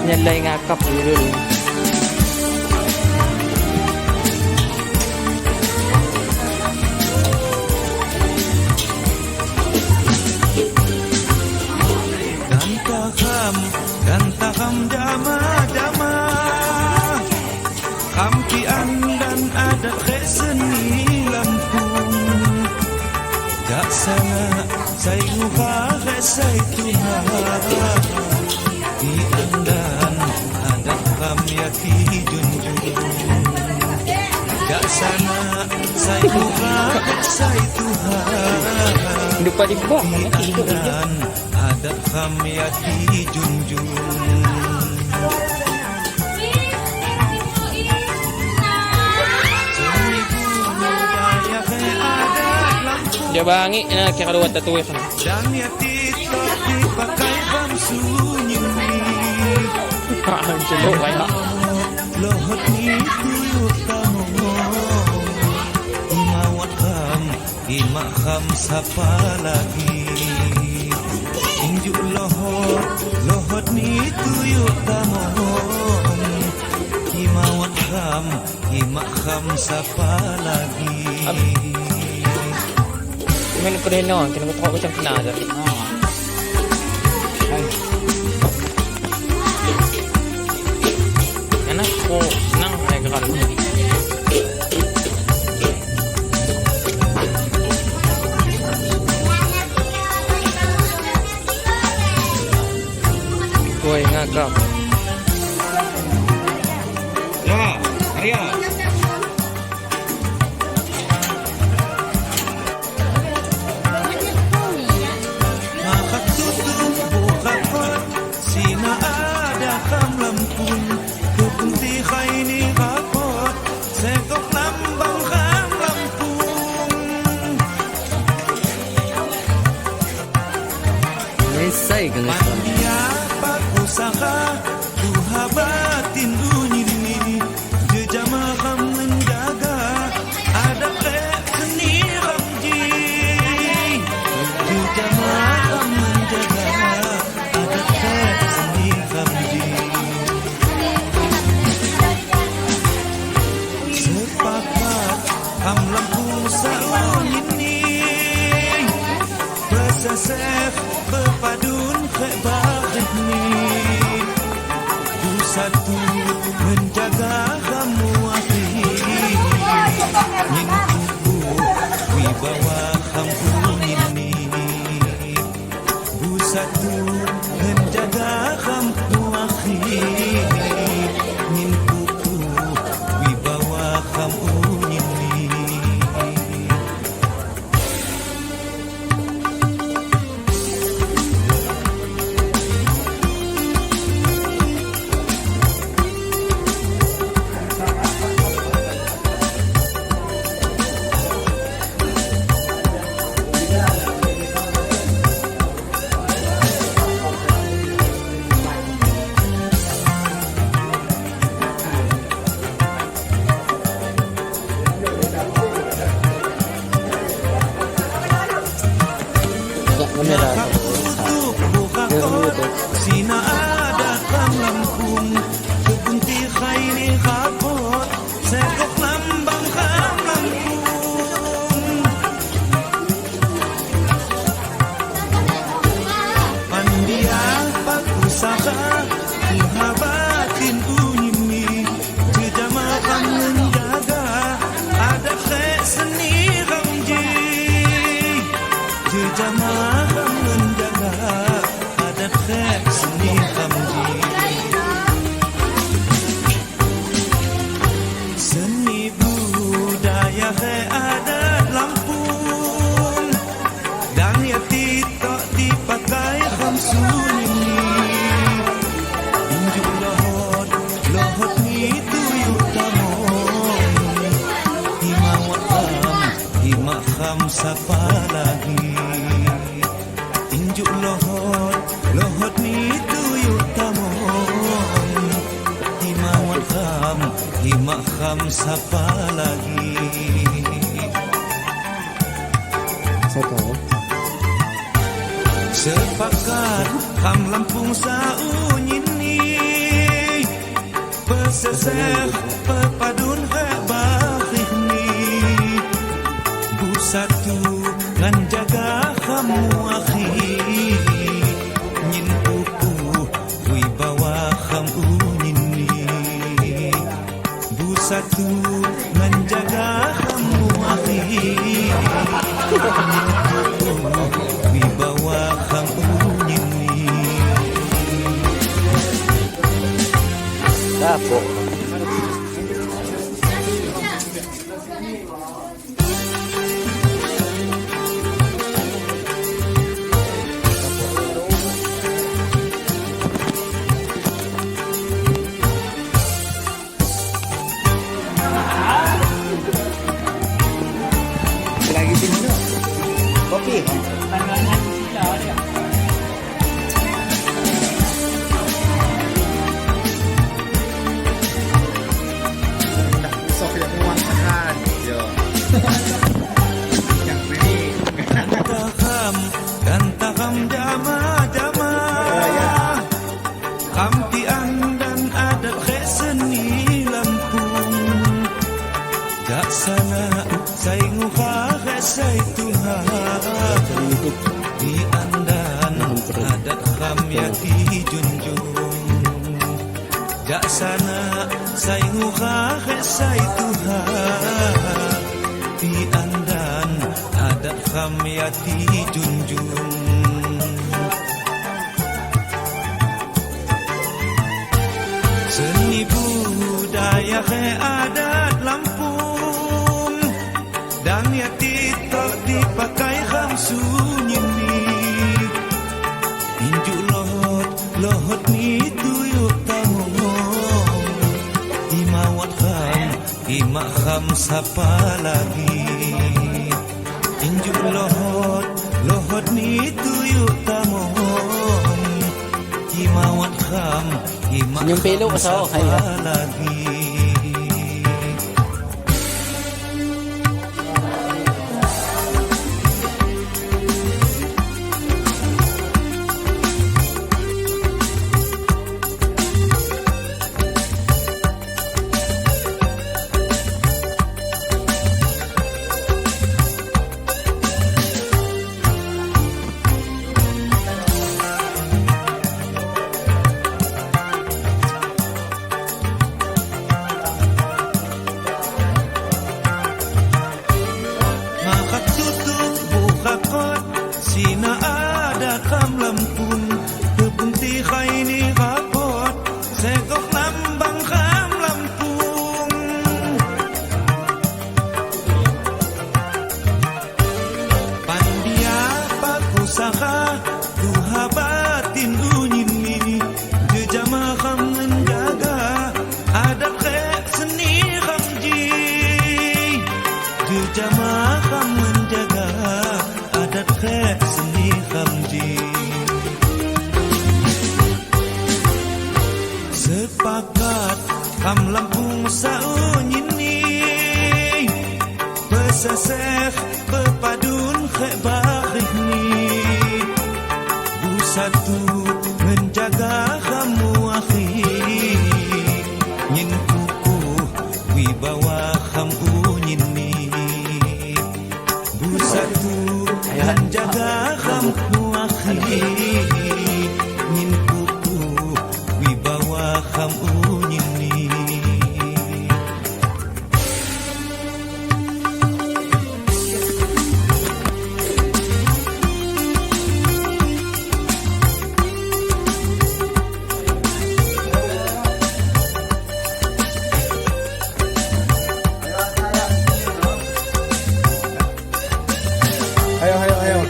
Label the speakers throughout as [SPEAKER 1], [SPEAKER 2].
[SPEAKER 1] Nyalay ngakap dulu.
[SPEAKER 2] Ganta kam jama-jama, kampian dan adat seni Lampung. Jak sana saya lupa saya Tuhan. Di andan adat kami yati junjung. Jak sana saya lupa saya Tuhan.
[SPEAKER 1] Lupa dibuang
[SPEAKER 2] di andan adat kami yati junjung.
[SPEAKER 1] Dia bangi na kaya kaluwat na tuwi ka na.
[SPEAKER 2] Dan yati dipakai bamsunyi.
[SPEAKER 1] Ang sulo kaya.
[SPEAKER 2] Lohot ni tuyuk tamu. Imakam sapa lagi. Injuk lohot ni tuyuk tamu. Imakam sapa lagi.
[SPEAKER 1] May nagkureno, kinagutok ko siyang pinada. Anak ko, nang kaya kakal. Kuy, ngagap.
[SPEAKER 2] Ya, Arya. Sina ada kam Lampung, kebunti khaini kapot, sekok lambang kam Lampung.
[SPEAKER 1] Mesay ka nga.
[SPEAKER 2] Pandia pakusaka, tuhabatin unyini, jejama kam menjaga, ada seni ramji, jejama kam menjaga. Kam Lampung saun ini bersesef berpadun kebahat ni satu menjaga kamu akhir yang tubuh wibawa kampung ini satu menjaga kamu akhir yang tubuh wibawa kampung ini. Sina ada kam Lampung, kebunti khaini kapot, sekok lambang kam Lampung. Pandia pakusaka, tuhabatin unyimi, jejama kam menjaga, ada seni ramji, jejama kam menjaga. Seni ramji, seni budaya adat Lampung, dan yati tak dipakai bamsun ini. Injuk lohot ni tuyuk tamu, himakam sapa lagi. kham sapa lagi. Sepakat kham Lampung saunyin ni peseseh pepadun hebah ni bersatu ngan jaga kamu akhi nyin pupu wibawa kamu ni bersatu ngan jaga kamu akhi wibawa kamu ni
[SPEAKER 3] Tapo. Lagi sini. Kopi.
[SPEAKER 2] Takam dan takam jama-jama Kampian dan adat seni Lampung Jak sana saya ngukah saya Tuhan Di andan adat kam yati junjung Jak sana saya ngukah saya Tuhan Di andan adat kam yati junjung Seni budaya ke adat Lampung Dan yati tak dipakai kam sunyi ni Injuk lohot ni tuyuk tamong Imawat kam, imak kam sapa lagi Injuk lohot ni tuyuk tamong Imawat kam, imak
[SPEAKER 3] Yung pelo
[SPEAKER 2] kam
[SPEAKER 3] asawa
[SPEAKER 2] sapa
[SPEAKER 3] kaya.
[SPEAKER 2] lagi Makat tutup buka kot Sina ada kam Lampung Kepunti khaini kapot Segok lambang kam Lampung Pandia pakusaka Tuhabatin unyini Jejama kam menjaga Adat khek seni kam ji Jejama kam menjaga adat khek seni kam ji Sepakat kam Lampung saunyin ni Peseseh pepadun khek bakhih ni Bersatu menjaga kamu akhi Nyin kuku wibawa kamu nyini Bersatu menjaga kamu akhi Nyin kuku wibawa kamu nyini
[SPEAKER 4] Ayo.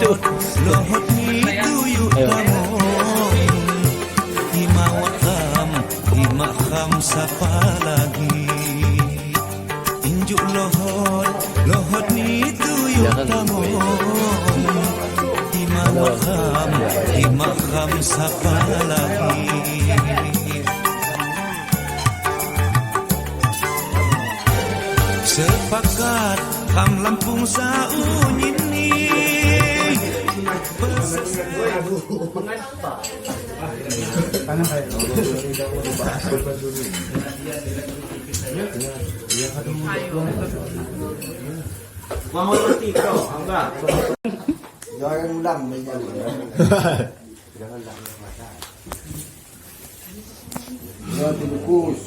[SPEAKER 2] lohot ni tuyuk tamong himakam sapa lagi injuk lohot ni tuyuk tamong himakam sapa lagi sepakat kam Lampung saunyin ni
[SPEAKER 3] Mau roti kau, enggak? Jangan ulang meja. Jangan ulang mata. Roti bungkus.